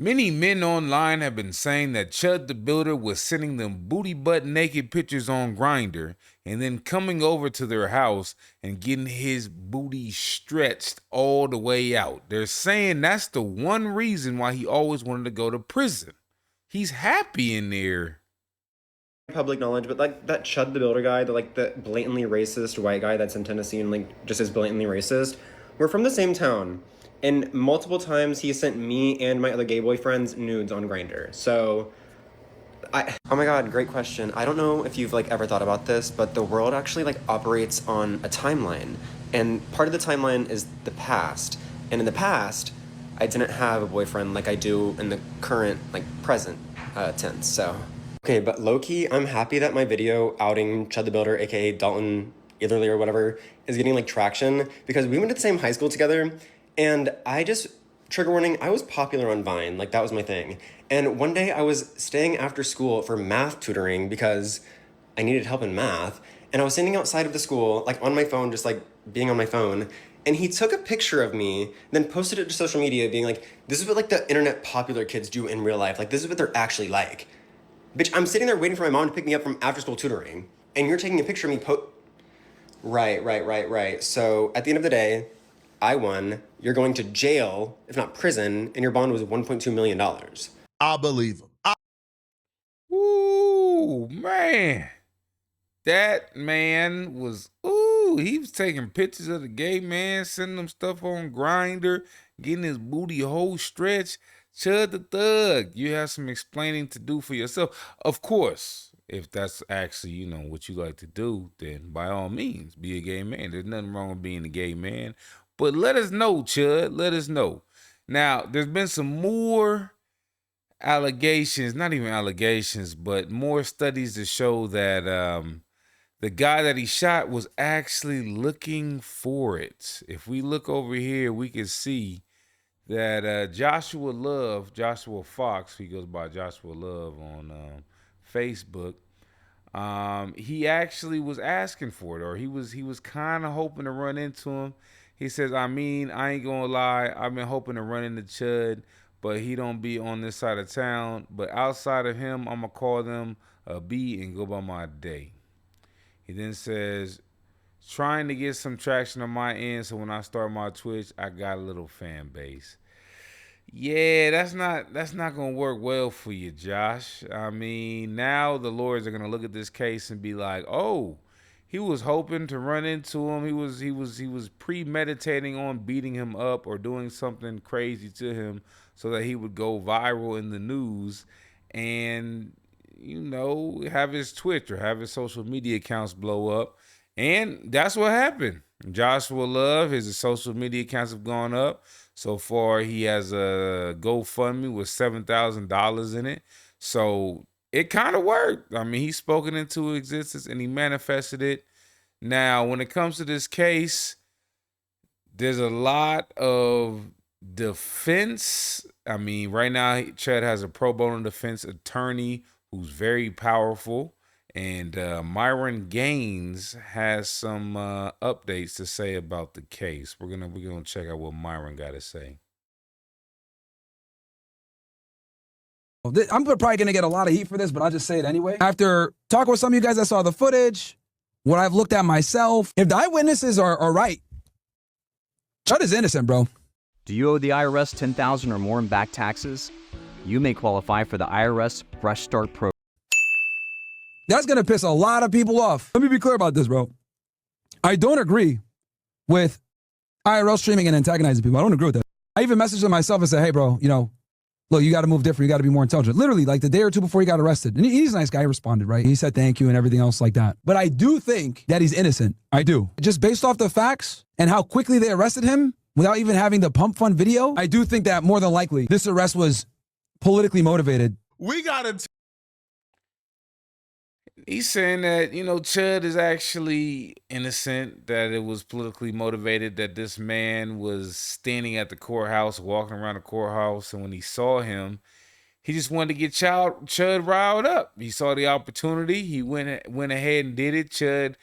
Many men online have been saying that Chud the Builder was sending them booty butt naked pictures on Grindr and then coming over to their house and getting his booty stretched all the way out. They're saying that's the one reason why he always wanted to go to prison. He's happy in there. Public knowledge, but like that Chud the Builder guy, the blatantly racist white guy that's in Tennessee and like just is blatantly racist, we're from the same town. And multiple times he sent me and my other gay boyfriends nudes on Grindr. So oh my god, great question. I don't know if you've like ever thought about this, but the world actually like operates on a timeline. And part of the timeline is the past. And in the past, I didn't have a boyfriend like I do in the current, like present tense, so. Okay, but low-key, I'm happy that my video outing Chud the Builder, aka Dalton Etherly or whatever, is getting like traction because we went to the same high school together, and trigger warning, I was popular on Vine, like that was my thing. And one day I was staying after school for math tutoring because I needed help in math, and I was standing outside of the school, like on my phone, just like being on my phone, and he took a picture of me, then posted it to social media being like, this is what like the internet popular kids do in real life, like this is what they're actually like. Bitch, I'm sitting there waiting for my mom to pick me up from after school tutoring, and you're taking a picture of me Right. So at the end of the day, I won. You're going to jail, if not prison, and your bond was $1.2 million. I believe him. Ooh, man. That man was, he was taking pictures of the gay man, sending them stuff on Grindr, getting his booty hole stretched. Chud the Thug, you have some explaining to do for yourself. Of course, if that's actually, what you like to do, then by all means, be a gay man. There's nothing wrong with being a gay man. But let us know, Chud. Let us know. Now, there's been some more allegations, not even allegations, but more studies to show that the guy that he shot was actually looking for it. If we look over here, we can see that Joshua Fox, he goes by Joshua Love on Facebook. He actually was asking for it, or he was kind of hoping to run into him. He says, I ain't gonna lie, I've been hoping to run into Chud, but he don't be on this side of town. But outside of him, I'm gonna call them a B and go by my day. He then says, trying to get some traction on my end, so when I start my Twitch, I got a little fan base. Yeah, that's not gonna work well for you, Josh. Now the lawyers are gonna look at this case and be like, oh, he was hoping to run into him. He was premeditating on beating him up or doing something crazy to him so that he would go viral in the news and have his Twitch or have his social media accounts blow up. And that's what happened. Joshua Love, his social media accounts have gone up. So far, he has a GoFundMe with $7,000 in it. So it kind of worked. He spoke it into existence and he manifested it. Now, when it comes to this case, there's a lot of defense. Right now, Chud has a pro bono defense attorney who's very powerful. And Myron Gaines has some updates to say about the case. We're gonna check out what Myron got to say. I'm probably gonna get a lot of heat for this, but I'll just say it anyway. After talking with some of you guys that saw the footage, what I've looked at myself, if the eyewitnesses are right, Chud is innocent, bro. Do you owe the IRS $10,000 or more in back taxes? You may qualify for the IRS Fresh Start Program. That's going to piss a lot of people off. Let me be clear about this, bro. I don't agree with IRL streaming and antagonizing people. I don't agree with that. I even messaged him myself and said, hey, bro, look, you got to move different. You got to be more intelligent. Literally, like the day or two before he got arrested. And he's a nice guy. He responded, right? He said thank you and everything else like that. But I do think that he's innocent. I do. Just based off the facts and how quickly they arrested him without even having the pump fund video, I do think that more than likely this arrest was politically motivated. We got to He's saying that, Chud is actually innocent, that it was politically motivated, that this man was standing at the courthouse, walking around the courthouse, and when he saw him, he just wanted to get Chud riled up. He saw the opportunity. He went ahead and did it. Chud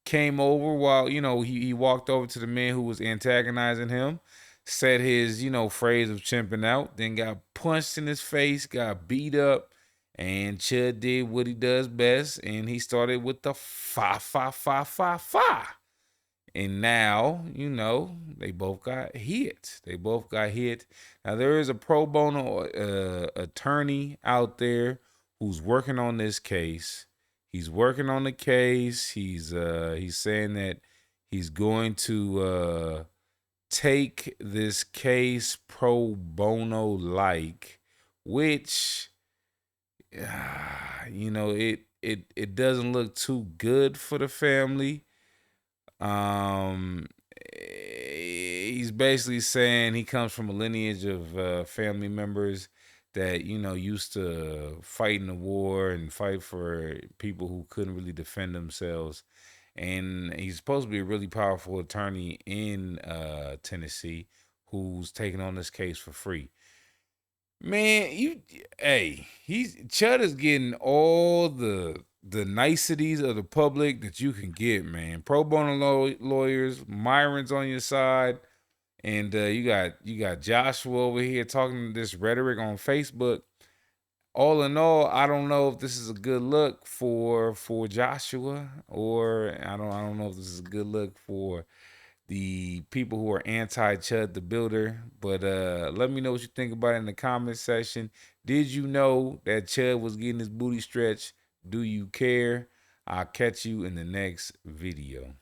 came over while, he walked over to the man who was antagonizing him, said his, phrase of chimping out, then got punched in his face, got beat up, and Chud did what he does best, and he started with the fa fa fa fa fa. And now, they both got hit. They both got hit. Now there is a pro bono attorney out there who's working on this case. He's working on the case. He's saying that he's going to take this case pro bono like, which it doesn't look too good for the family. He's basically saying he comes from a lineage of family members that used to fight in the war and fight for people who couldn't really defend themselves. And he's supposed to be a really powerful attorney in Tennessee who's taking on this case for free. Man, Chud is getting all the niceties of the public that you can get, man. Pro bono lawyers, Myron's on your side, and you got Joshua over here talking this rhetoric on Facebook. All in all, I don't know if this is a good look for Joshua, or I don't know if this is a good look for the people who are anti-Chud the Builder. But let me know what you think about it in the comment section. Did you know that Chud was getting his booty stretched? Do you care? I'll catch you in the next video.